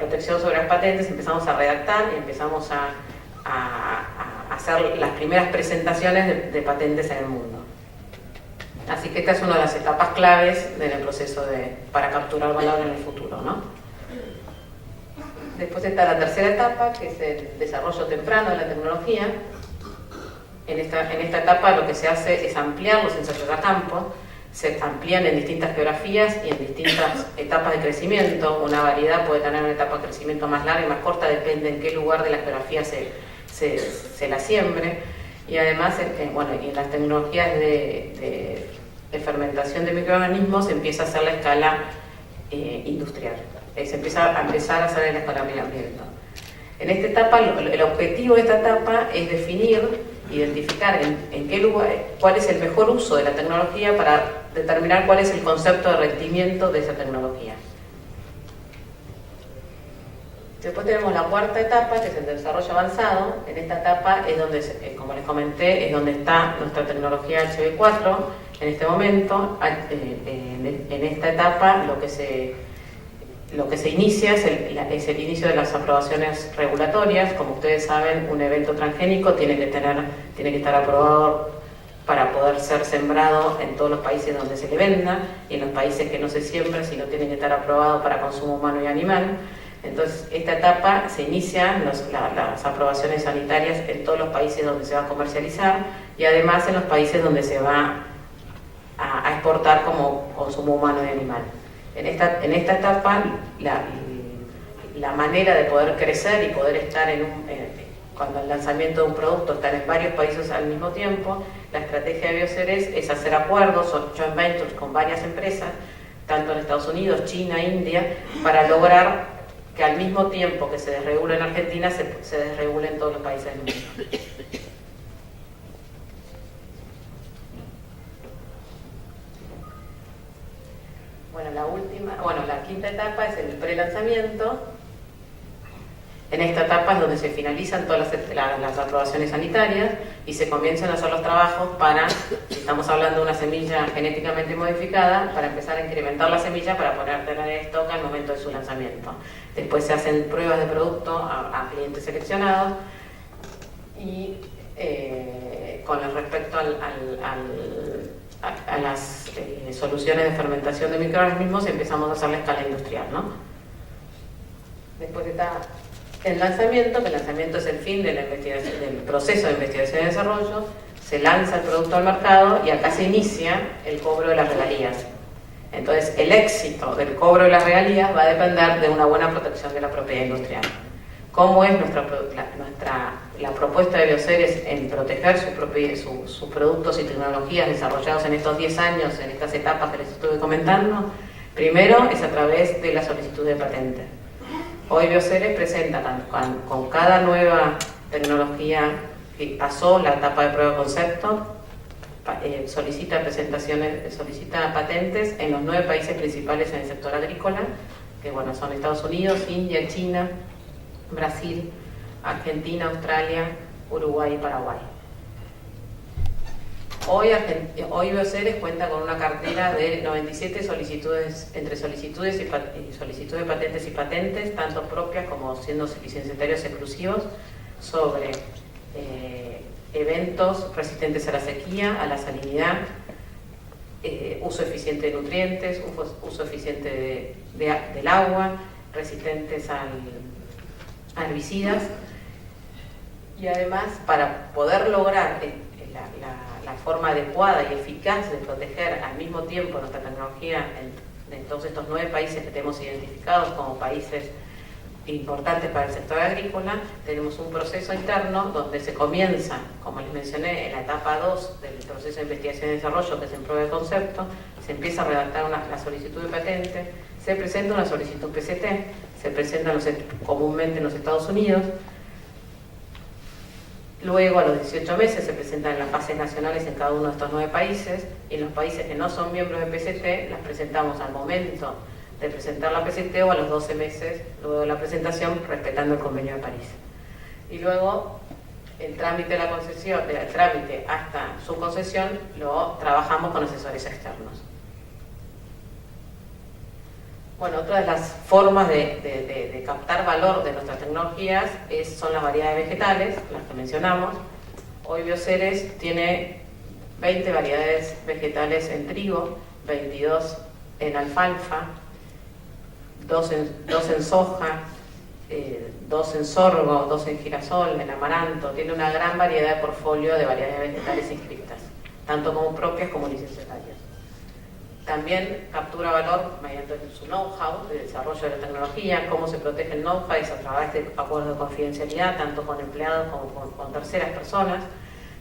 patentes, empezamos a redactar y empezamos a hacer las primeras presentaciones de patentes en el mundo. Así que esta es una de las etapas claves del proceso para capturar valor en el futuro, ¿no? Después está la tercera etapa, que es el desarrollo temprano de la tecnología. En esta etapa lo que se hace es ampliar los ensayos a campo, se amplían en distintas geografías y en distintas etapas de crecimiento. Una variedad puede tener una etapa de crecimiento más larga y más corta, depende en qué lugar de la geografía se la siembre. Y además, y en las tecnologías de fermentación de microorganismos se empieza a hacer la escala industrial, se empieza a hacer la escalamiento. En esta etapa, el objetivo de esta etapa es identificar en qué lugar, cuál es el mejor uso de la tecnología para determinar cuál es el concepto de rendimiento de esa tecnología. Después tenemos la cuarta etapa, que es el desarrollo avanzado. En esta etapa es donde, como les comenté, es donde está nuestra tecnología HB4 en este momento. En esta etapa lo que se inicia es el inicio de las aprobaciones regulatorias. Como ustedes saben, un evento transgénico tiene que estar aprobado para poder ser sembrado en todos los países donde se le venda, y en los países que no se siembra, sino tiene que estar aprobado para consumo humano y animal. Entonces, esta etapa se inician las aprobaciones sanitarias en todos los países donde se va a comercializar, y además en los países donde se va a exportar como consumo humano y animal. En esta etapa, la manera de poder crecer y poder estar cuando el lanzamiento de un producto está en varios países al mismo tiempo, la estrategia de Bioceres es hacer acuerdos o joint ventures con varias empresas, tanto en Estados Unidos, China, India, para lograr que al mismo tiempo que se desregula en Argentina, se desregule en todos los países del mundo. La quinta etapa es el prelanzamiento. En esta etapa es donde se finalizan todas las aprobaciones sanitarias y se comienzan a hacer los trabajos para, si estamos hablando de una semilla genéticamente modificada, para empezar a incrementar la semilla para poder tener en stock al momento de su lanzamiento. Después se hacen pruebas de producto a clientes seleccionados y con respecto a las soluciones de fermentación de microorganismos empezamos a hacer la escala industrial, ¿no? Después está el lanzamiento, que el lanzamiento es el fin de la investigación, del proceso de investigación y desarrollo. se lanza el producto al mercado y acá se inicia el cobro de las regalías. Entonces, el éxito del cobro de las regalías va a depender de una buena protección de la propiedad industrial. ¿Cómo es la propuesta de Bioceres en proteger sus productos y tecnologías desarrollados en estos 10 años, en estas etapas que les estuve comentando? Primero es a través de la solicitud de patente. Hoy Bioceres presenta con cada nueva tecnología que pasó la etapa de prueba de concepto, solicita patentes en los 9 países principales en el sector agrícola, que bueno, son Estados Unidos, India, China, Brasil, Argentina, Australia, Uruguay y Paraguay. Hoy Bioceres cuenta con una cartera de 97 solicitudes, entre solicitudes y solicitud de patentes y patentes, tanto propias como siendo licenciatarios exclusivos, sobre eventos resistentes a la sequía, a la salinidad, uso eficiente de nutrientes, uso eficiente del agua, resistentes a herbicidas, y además para poder lograr la forma adecuada y eficaz de proteger al mismo tiempo nuestra tecnología en todos estos 9 países que tenemos identificados como países importantes para el sector agrícola, tenemos un proceso interno donde se comienza, como les mencioné, en la etapa 2 del proceso de investigación y desarrollo, que es en prueba de concepto, se empieza a redactar la solicitud de patente, se presenta una solicitud PCT, se presenta comúnmente en los Estados Unidos. Luego, a los 18 meses, se presentan las fases nacionales en cada uno de estos 9 países, y en los países que no son miembros de PCT las presentamos al momento de presentar la PCT o a los 12 meses luego de la presentación, respetando el Convenio de París. Y luego, el trámite de la concesión, del trámite hasta su concesión, lo trabajamos con asesores externos. Bueno, otra de las formas de captar valor de nuestras tecnologías son las variedades vegetales, las que mencionamos. Hoy Bioceres tiene 20 variedades vegetales en trigo, 22 en alfalfa, 2 en soja, 2 en sorgo, 2 en girasol, en amaranto. Tiene una gran variedad de portfolio de variedades vegetales inscritas, tanto como propias como licenciatarias. También captura valor mediante su know-how de desarrollo de la tecnología. Cómo se protege el know-how es a través de acuerdos de confidencialidad, tanto con empleados como con terceras personas.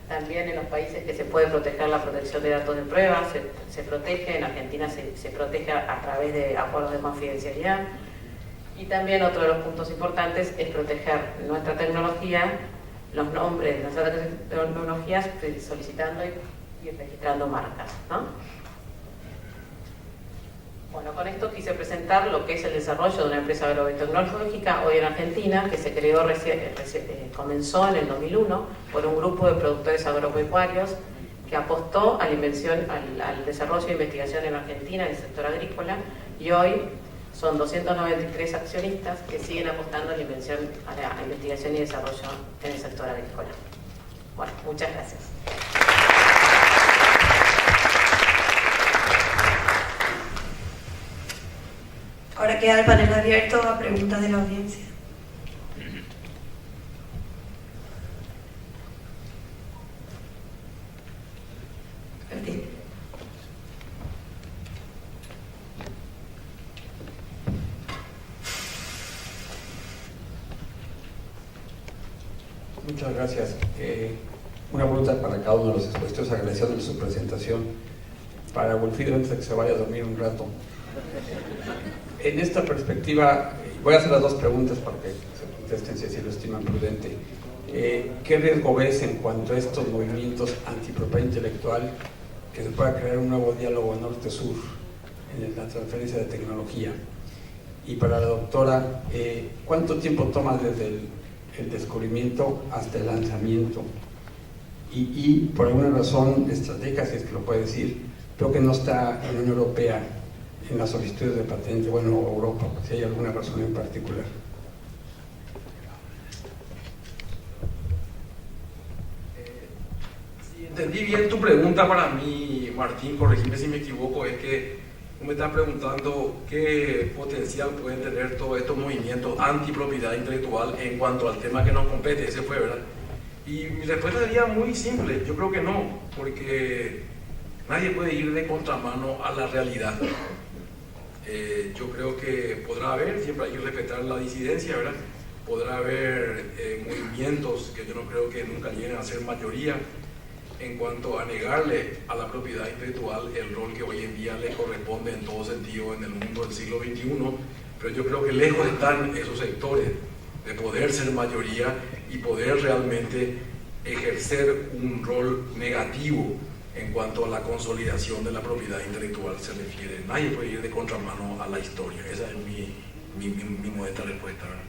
También en los países que se puede proteger la protección de datos de prueba, se protege. En Argentina se protege a través de acuerdos de confidencialidad. Y también otro de los puntos importantes es proteger nuestra tecnología, los nombres de nuestras tecnologías, solicitando y registrando marcas, ¿no? Bueno, con esto quise presentar lo que es el desarrollo de una empresa agrobiotecnológica hoy en Argentina, que se creó comenzó en el 2001 por un grupo de productores agropecuarios que apostó a la invención, al desarrollo e investigación en Argentina en el sector agrícola, y hoy son 293 accionistas que siguen apostando a la invención, a la investigación y desarrollo en el sector agrícola. Bueno, muchas gracias. Ahora queda el panel abierto a preguntas de la audiencia. Muchas gracias. Una pregunta para cada uno de los expuestos, agradeciendo su presentación. Para Wilfrido, antes de que se vaya a dormir un rato. En esta perspectiva, voy a hacer las 2 preguntas para que se contesten si así lo estiman prudente. ¿Qué riesgo ves en cuanto a estos movimientos antipropiedad intelectual, que se pueda crear un nuevo diálogo norte-sur en la transferencia de tecnología? Y para la doctora, ¿cuánto tiempo toma desde el descubrimiento hasta el lanzamiento? Y por alguna razón estratégica, si es que lo puede decir, creo que no está en la Unión Europea en las solicitudes de patente, bueno, Europa, si hay alguna razón en particular. Si entendí bien tu pregunta, para mí, Martín, corregime si me equivoco, es que tú me estás preguntando qué potencial pueden tener todos estos movimientos antipropiedad intelectual en cuanto al tema que nos compete. Ese fue, ¿verdad? Y mi respuesta sería muy simple, yo creo que no, porque nadie puede ir de contramano a la realidad. Yo creo que podrá haber, siempre hay que respetar la disidencia, ¿verdad? Podrá haber movimientos que yo no creo que nunca lleguen a ser mayoría en cuanto a negarle a la propiedad intelectual el rol que hoy en día le corresponde en todo sentido en el mundo del siglo XXI, pero yo creo que lejos están esos sectores de poder ser mayoría y poder realmente ejercer un rol negativo en cuanto a la consolidación de la propiedad intelectual se refiere. Nadie puede ir de contramano a la historia. Esa es mi modesta respuesta, ¿verdad?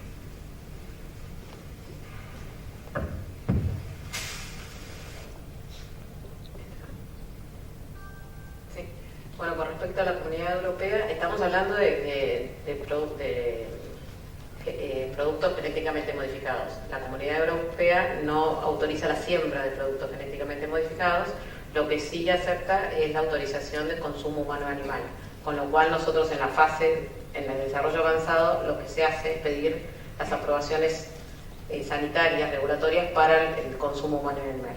Sí. Bueno, con respecto a la Comunidad Europea, estamos hablando de productos genéticamente modificados. La Comunidad Europea no autoriza la siembra de productos genéticamente modificados, lo que sí acepta es la autorización de consumo humano animal, con lo cual nosotros en la fase, en el desarrollo avanzado, lo que se hace es pedir las aprobaciones sanitarias, regulatorias para el consumo humano animal.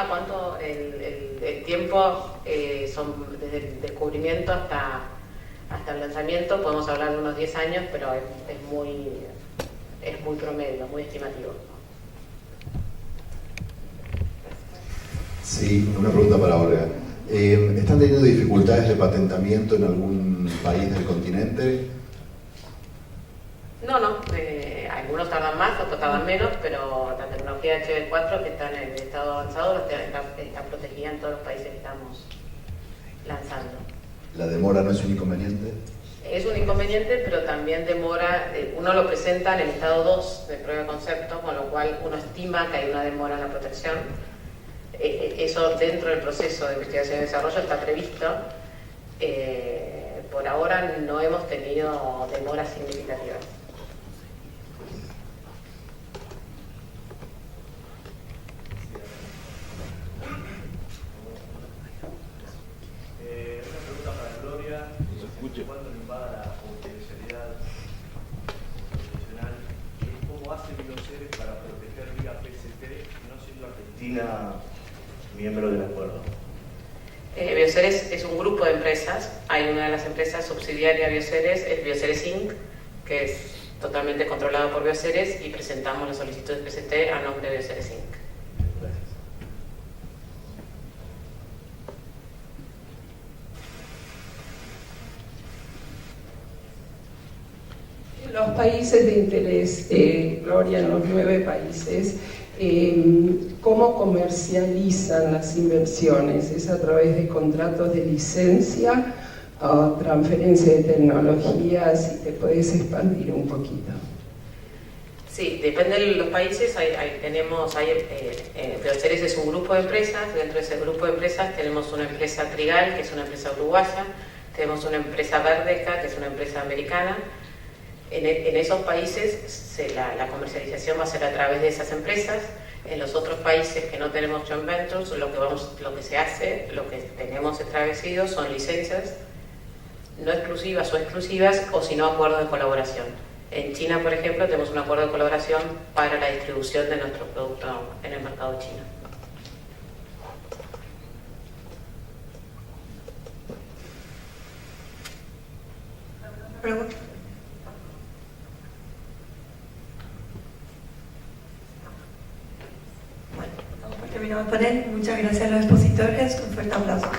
¿Cuánto? El tiempo son desde el descubrimiento hasta el lanzamiento, podemos hablar de unos 10 años, pero es muy promedio, muy estimativo. Sí, una pregunta para Olga. ¿Están teniendo dificultades de patentamiento en algún país del continente? No, algunos tardan más, otros tardan menos, pero la tecnología HB4 que está en el estado avanzado está protegida en todos los países que estamos lanzando. ¿La demora no es un inconveniente? Es un inconveniente, pero también demora, uno lo presenta en el estado 2 de prueba de concepto, con lo cual uno estima que hay una demora en la protección. Eso dentro del proceso de investigación y desarrollo está previsto. Por ahora no hemos tenido demoras significativas. Cuando invada la confidencialidad profesional, ¿cómo hace Bioceres para proteger vía PCT, no siendo Argentina miembro del acuerdo? Bioceres es un grupo de empresas. Hay una de las empresas subsidiarias de Bioceres, es Bioceres Inc., que es totalmente controlado por Bioceres, y presentamos la solicitud de PCT a nombre de Bioceres Inc. Los países de interés, Gloria, en los 9 países, ¿cómo comercializan las inversiones? ¿Es a través de contratos de licencia o transferencia de tecnologías? Si te puedes expandir un poquito. Sí, depende de los países. Bioceres es un grupo de empresas. Dentro de ese grupo de empresas tenemos una empresa Trigal, que es una empresa uruguaya, tenemos una empresa Verdeca, que es una empresa americana. En esos países la comercialización va a ser a través de esas empresas. En los otros países que no tenemos joint ventures, lo que tenemos establecido son licencias no exclusivas o exclusivas, o si no, acuerdos de colaboración. En China, por ejemplo, tenemos un acuerdo de colaboración para la distribución de nuestro producto en el mercado chino. Pregunta. Bueno, terminamos el panel. Muchas gracias a los expositores. Un fuerte aplauso.